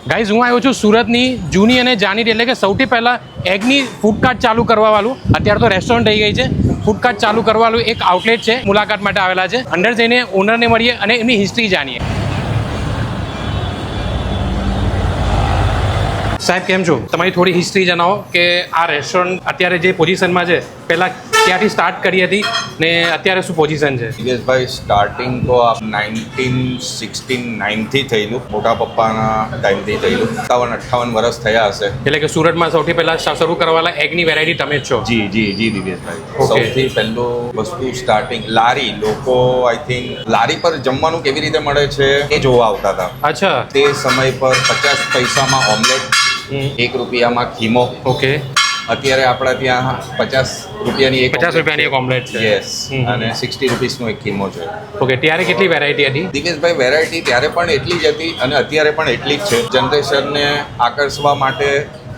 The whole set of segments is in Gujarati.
ગાઈઝ હું આવ્યો છું સુરતની જૂની અને જાણીતી એટલે કે સૌથી પહેલાં એગની ફૂડ કાર્ટ ચાલુ કરવાવાળું, અત્યારે તો રેસ્ટોરન્ટ થઈ ગઈ છે, ફૂડ કાર્ટ ચાલુ કરવાવાળું એક આઉટલેટ છે, મુલાકાત માટે આવેલા છે. અંદર જઈને ઓનરને મળીએ અને એમની હિસ્ટ્રી જાણીએ. સાહેબ કેમ છો? તમારી થોડી હિસ્ટ્રી જણાવો કે આ રેસ્ટોરન્ટ અત્યારે જે પોઝિશનમાં છે પહેલાં ક્યાંથી સ્ટાર્ટ કરી હતી ને અત્યારે શું પોઝિશન છે? દિવેશભાઈ સ્ટાર્ટિંગ તો 1969 થી થયેલું, મોટા પપ્પાના ટાઈમથી થયેલું. 57-58 વર્ષ થયા હશે. એટલે કે સુરતમાં સૌથી પહેલાં શરૂ કરવાવાળા એગની વેરાયટી તમે જ છો? જી દિવેશભાઈ. Okay. સૌથી પહેલું વસ્તુ સ્ટાર્ટિંગ લારી, લોકો આઈ થિંક લારી પર જમવાનું કેવી રીતે મળે છે એ જોવા આવતા હતા. અચ્છા. તે સમય પર 50 પૈસામાં ઓમલેટ, 1 રૂપિયામાં ખીમો. ઓકે. અત્યારે આપણા ત્યાં 50 રૂપિયાની એક 50 રૂપિયાની એક ઓમલેટ છે. યસ, અને 60 રૂપીસનો એક ખીમો છે. ઓકે. ત્યારે કેટલી વેરાયટી હતી? દિવેશભાઈ વેરાયટી ત્યારે પણ એટલી જ હતી અને અત્યારે પણ એટલી જ છે. જનરેશનને આકર્ષવા માટે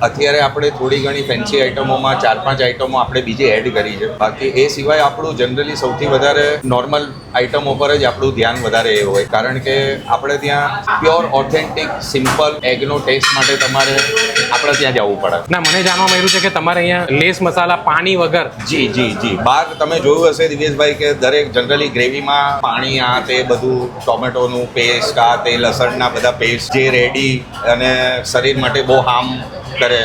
અત્યારે આપણે થોડી ઘણી ફેન્સી આઇટમોમાં 4-5 આઇટમો આપણે બીજી એડ કરી છે. બાકી એ સિવાય આપણું જનરલી સૌથી વધારે નોર્મલ આઇટમો પર જ આપણું ધ્યાન વધારે એ હોય, કારણ કે આપણે ત્યાં પ્યોર ઓથેન્ટિક સિમ્પલ એગનો ટેસ્ટ માટે તમારે આપણે ત્યાં જવું પડે. ના, મને જાણવા મળ્યું છે કે તમારે અહીંયા લેસ મસાલા પાણી વગર. જી. બહાર તમે જોયું હશે દિવેશભાઈ કે દરેક જનરલી ગ્રેવીમાં પાણી, આ તે બધું ટોમેટોનું પેસ્ટ, આ તે લસણના બધા પેસ્ટ જે રેડી અને શરીર માટે બહુ હાર્મ કરે.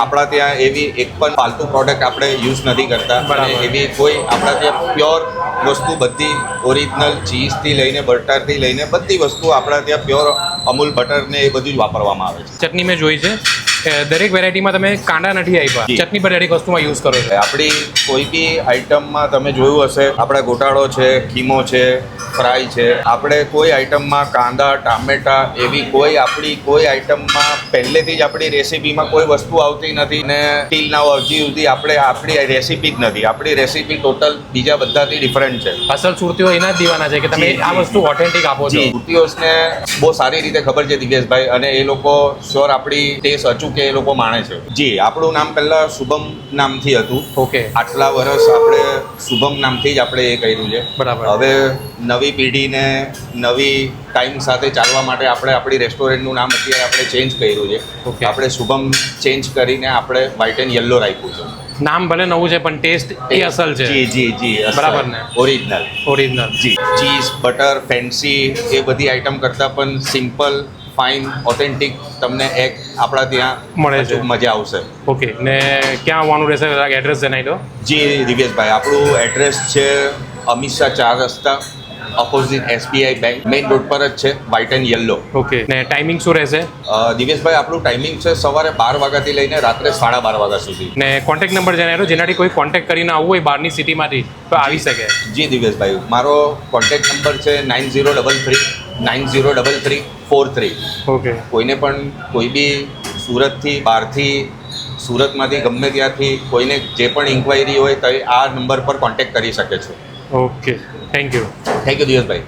આપણા ત્યાં એવી એક પણ ફાલતુ પ્રોડક્ટ આપણે યુઝ નથી કરતા. અને એવી કોઈ આપણા ત્યાં પ્યોર વસ્તુ બધી ઓરિજિનલ ચીઝથી લઈને બટરથી લઈને બધી વસ્તુ આપણા ત્યાં પ્યોર અમૂલ બટર ને એ બધું જ વાપરવામાં આવે છે. ચટણી મેં જોઈ છે કે દરેક વેરાયટીમાં તમે કાંડા નથી આપ્યા, ચટણી પર દરેક વસ્તુમાં યુઝ કરો છો. આપણી કોઈ બી આઈટમમાં તમે જોયું હશે, આપણા ગોટાળો છે, ખીમો છે, ફ્રાય છે, આપણે કોઈ આઈટમમાં કાંદા, ટામેટા એવી કોઈ આપણી કોઈ આઈટમમાં પહેલેથી જ આપણી રેસીપીમાં કોઈ વસ્તુ આવતી નથી ને ટીલ નાવ હજી સુધી આપણી રેસીપી જ નથી. આપણી રેસીપી ટોટલ બીજા બધાથી ડિફરન્ટ છે. અસલ સુરતીઓ એના જ દીવાના છે કે તમે આ વસ્તુ ઓથેન્ટિક આપો છો. સુરતીઓને બહુ સારી રીતે ખબર છે દિવેશભાઈ, અને એ લોકો શ્યોર આપણી ટેસ્ટ અચૂક એ લોકો માણે છે. જી, આપણું નામ પહેલા શુભમ નામથી હતું. ઓકે. આટલા વર્ષ આપણે શુભમ નામથી જ આપણે એ કર્યું છે. બરાબર. હવે નવી પેઢીને નવી ટાઈમ સાથે ચાલવા માટે આપણે આપણી રેસ્ટોરન્ટનું નામ અત્યારે આપણે ચેન્જ કર્યું છે. Okay. આપણે શુભમ ચેન્જ કરીને આપણે વ્હાઇટ એન્ડ યલો રાખ્યું છે. નામ ભલે નવું છે પણ ટેસ્ટ એ અસલ છે. જી બરાબર ને? ઓરિજિનલ. જી, ચીઝ, બટર, ફેન્સી એ બધી આઈટમ કરતાં પણ સિમ્પલ, ફાઇન, ઓથેન્ટિક તમને એક આપણા ત્યાં મળે છે. મજા આવશે. ઓકે. ને ક્યાં આવવાનું રહેશે? એડ્રેસ જણાવી દો. જી દિવેશભાઈ, આપણું એડ્રેસ છે અમિત શાહ 4 રસ્તા, opposite SBI bank, main road પર જ છે, વ્હાઇટ એન્ડ યલો. ઓકે. ને ટાઈમિંગ શું રહેશે? દિવેશભાઈ, આપણું ટાઈમિંગ છે સવારે 12 વાગ્યાથી લઈને રાત્રે 12:30 વાગ્યા સુધી. ને કોન્ટેક્ટ નંબર જણાવી દો, જેનાથી કોઈ કોન્ટેક્ટ કરીને આવવું હોય બહારની સિટીમાંથી તો આવી શકે. જી દિવેશભાઈ, મારો કોન્ટેક્ટ નંબર છે 9033 ઓકે. કોઈને પણ કોઈ બી સુરતથી, બહારથી, સુરતમાંથી ગમે ત્યાંથી કોઈને જે પણ ઇન્ક્વાયરી હોય તો આ નંબર પર કોન્ટેક્ટ કરી શકે છે. ઓકે. Thank you દિવેશભાઈ.